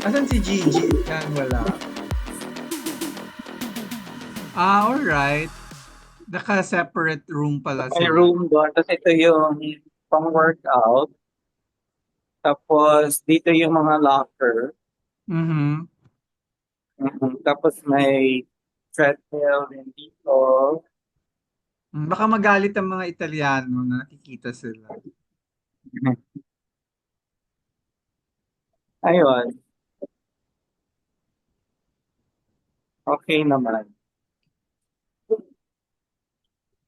Asan si Gigi? Yan, wala. Alright. Naka-separate room pala May sila. room doon. Tapos ito yung pang-workout. Tapos dito yung mga locker. Mhm. Tapos may treadmill din dito. Baka magalit ang mga Italiano na nakikita sila. Ayun, okay naman.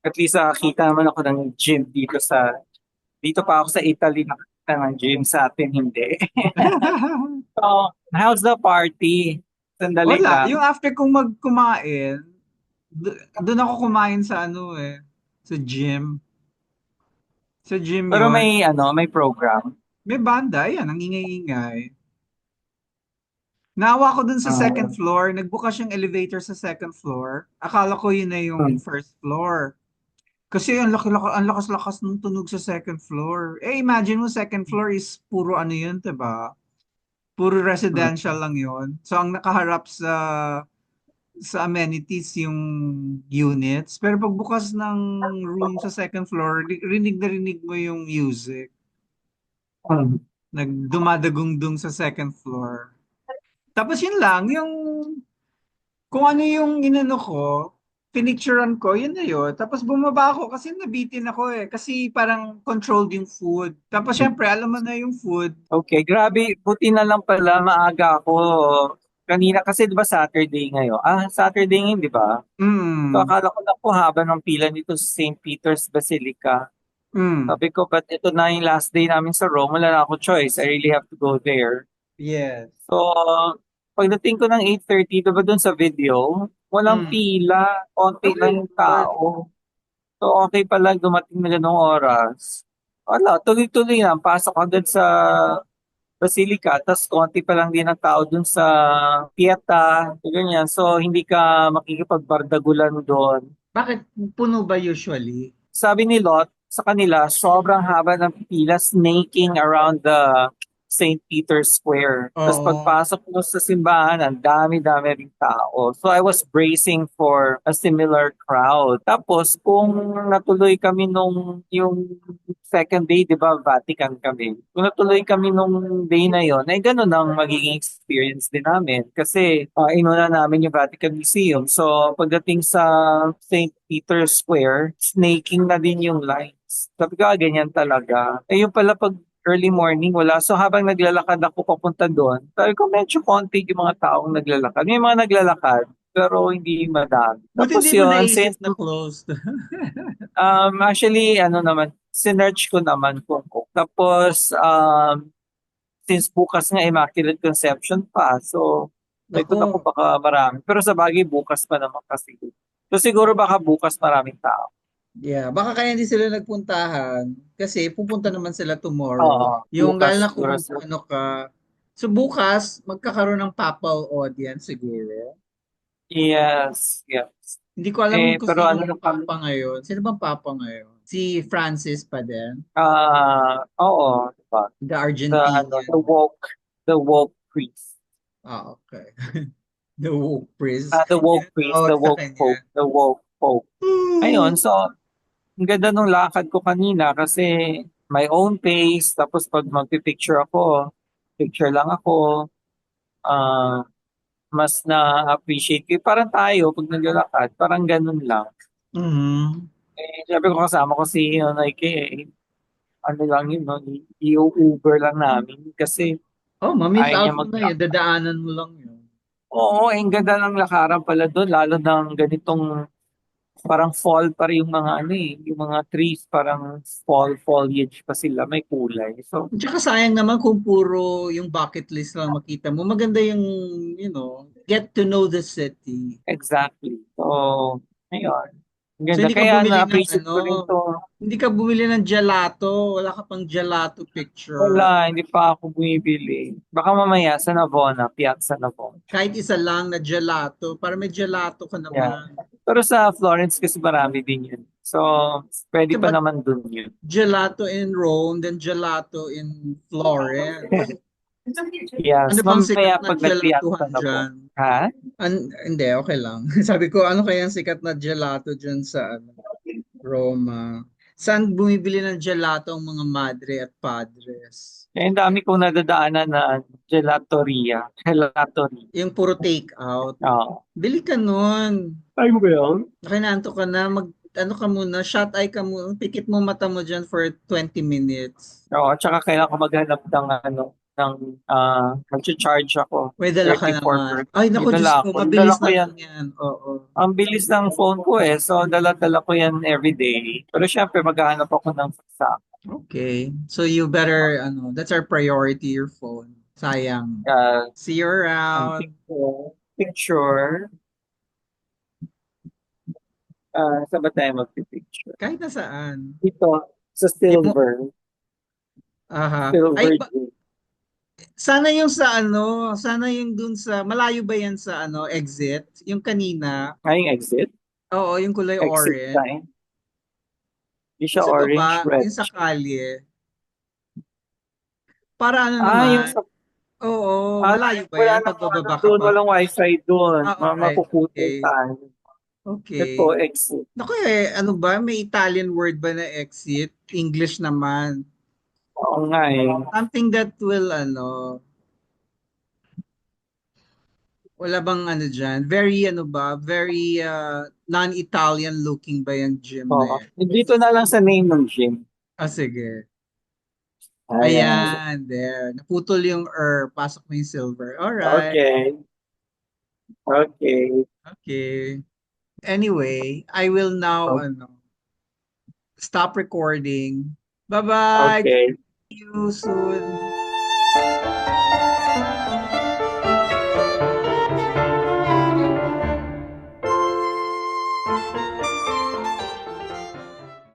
At least nakakita naman ako ng gym dito pa ako sa Italy nakakita ng gym, sa atin hindi. So, how's the party? Sandali Wala. Yung lang. after kong magkumain, doon ako kumain sa ano eh, sa gym. Sa gym Pero yon. may program. May banda, yan, ang ingay-ingay. Nawa ko dun sa second Um, floor, nagbukas yung elevator sa second floor. Akala ko yun na yung first floor. Kasi ang lakas-lakas ng tunog sa second floor. Eh, imagine mo, second floor is puro ano yun, diba? Puro residential lang yun. So, ang nakaharap sa amenities yung units. Pero pagbukas ng room sa second floor, rinig na rinig mo yung music. Nagdumadagungdung sa second floor. Tapos yun lang, yung kung ano yung inano ko, pinicturean ko, yun na yun. Tapos bumaba ako kasi nabitin ako eh. Kasi parang controlled yung food. Tapos syempre, alam mo na yung food. okay, grabe. Buti na lang pala maaga ako. Kanina kasi 'di ba Saturday ngayon? Saturday ngayon 'di ba? So Mm, akala ko na po haba ng pila nito sa St. Peter's Basilica. mm, Sabi ko, but ito na yung last day namin sa Rome. Wala na ako choice. I really have to go there. yes. So, pagdating ko ng 8:30, diba dun sa video, walang Mm. pila, konti Okay, lang yung good. tao. So, okay pala dumating na ganung oras. Wala, tuloy-tuloy na. Pasok agad sa Basilica, tas konti pa lang din ang tao dun sa Pieta, ganyan. So, hindi ka makikipagbardagulan doon. Bakit puno ba usually? Sabi ni Lot, sa kanila, sobrang haba ng pila snaking around the St. Peter's Square. Tapos Oo. pagpasok mo sa simbahan, ang dami-dami ring tao. So I was bracing for a similar crowd. Tapos kung natuloy kami yung second day, di ba, Vatican kami. Kung natuloy kami nung day na yon, ay ganun ang magiging experience din namin. Kasi inuna namin yung Vatican Museum. So pagdating sa St. Peter's Square, snaking na din yung lines. Sabi ko, ganyan talaga. Eh yung pala pag early morning, wala. So habang naglalakad ako papunta doon, sabi ko medyo konti yung mga taong naglalakad. May mga naglalakad, pero hindi madami. Buti Tapos hindi mo yun, naisip na closed. actually, ano naman, sinearch ko naman kung. Tapos, since bukas nga Immaculate Conception pa, so may Naku, ko baka marami. Pero sa bagay, bukas pa naman kasi. So siguro baka bukas maraming tao. yeah. Baka kaya hindi sila nagpuntahan kasi pupunta naman sila tomorrow. Oo, Yung bukas gala na siguro kung sa... ano ka. So bukas, magkakaroon ng papal audience siguro. Yes, yes. Hindi ko alam Eh, kung pero ano sinong na kami, papa ngayon. Sino bang papa ngayon? Si Francis pa din? oo, diba? The The Argentinian. woke priest. Ah, okay. The woke priest. The woke priest, Tinatawag sa kanya. the woke pope. Ayun, so, ang ganda nung lakad ko kanina kasi my own pace, tapos pag magpipicture ako, picture lang ako, ah, mas na-appreciate ko. Parang tayo, pag naglalakad, parang ganun lang. Mhm. Eh, sabi ko kasama ko si Nike, ano lang yun, no? I-Uber lang namin kasi Oh, ma-miss ayaw out niya mo na yun. Dadaanan mo lang yun. Oo, ang ganda ng lakaran pala doon, lalo ng ganitong parang fall pa rin yung mga ano eh, yung mga trees, parang fall foliage pa sila, may kulay. So, Tsaka sayang naman kung puro yung bucket list lang makita mo. Maganda yung, get to know the city. exactly. So, ayun. Ang So ganda. hindi ka Kaya bumili ng na-appreciate ko rin to. hindi ka bumili ng gelato. Wala ka pang gelato picture. Wala, hindi pa ako bumibili. Baka mamaya sa Navona, Piazza Navona. Kahit isa lang na gelato. Para may gelato ka Yeah. naman. Pero sa Florence kasi marami din yun. So, pwede pa Diba naman dun yun. gelato in Rome, then gelato in Florence. Yes, Ano bang sikat mamaya na pag nag-reaction gelatuhan ako. dyan? Ha? Hindi, okay lang. Sabi ko, ano kayang sikat na gelato dyan sa ano, Roma? Saan bumibili ng gelato ang mga madre at padres? Eh, ang dami kong nadadaanan na gelateria. Gelateria. Yung puro take out. Oo. Bili ka nun. Ay mo ba yun? Nakinanto ka na, ano ka muna, shut eye ka muna, pikit mo mata mo dyan for 20 minutes. Oo, tsaka kailangan ko maghanap ng ano, ng mag-charge ako. May dala ka 34 naman. per. Ay, May naku, Diyos dala ko, ako. Dala mabilis ko na yan. lang yan. Oo. Ang bilis ng phone ko eh. So, dala-dala ko yan everyday. Pero syempre, maghahanap ako ng saksak. Okay. So you better, ano, that's our priority, your phone. Sayang. Uh, See you ang around. picture. Saan ba tayo magpipicture? Kahit na saan. Dito, sa Yung, silver. aha. Ay, Silver Jade. sana yung sa ano, sana yung dun sa, malayo ba yan sa ano, exit? Yung kanina. Ay, yung exit. Oo, yung kulay Exit orange. sign. Hindi Yung siya sa orange, baba, red. yung sa kalye. Para ano Yung naman, sa... oo, Ah, malayo ba wala yan nang pag ano bababa ka doon. pa? Walang wifi doon. Alright, Mapuputol okay. tayo. Ito, Okay. exit. Naku ano ba, may Italian word ba na exit? English naman. Oo nga eh. Something that will, ano, wala bang ano dyan? Very, ano ba, very non-Italian looking ba yung gym na Oo. yan? Dito na lang sa name ng gym. Ah, sige. Ayan. Ayan, there. Naputol yung pasok mo yung silver. Alright. Okay. Okay. Okay. Anyway, I will now, ano, stop recording. Bye-bye. Okay. See you soon.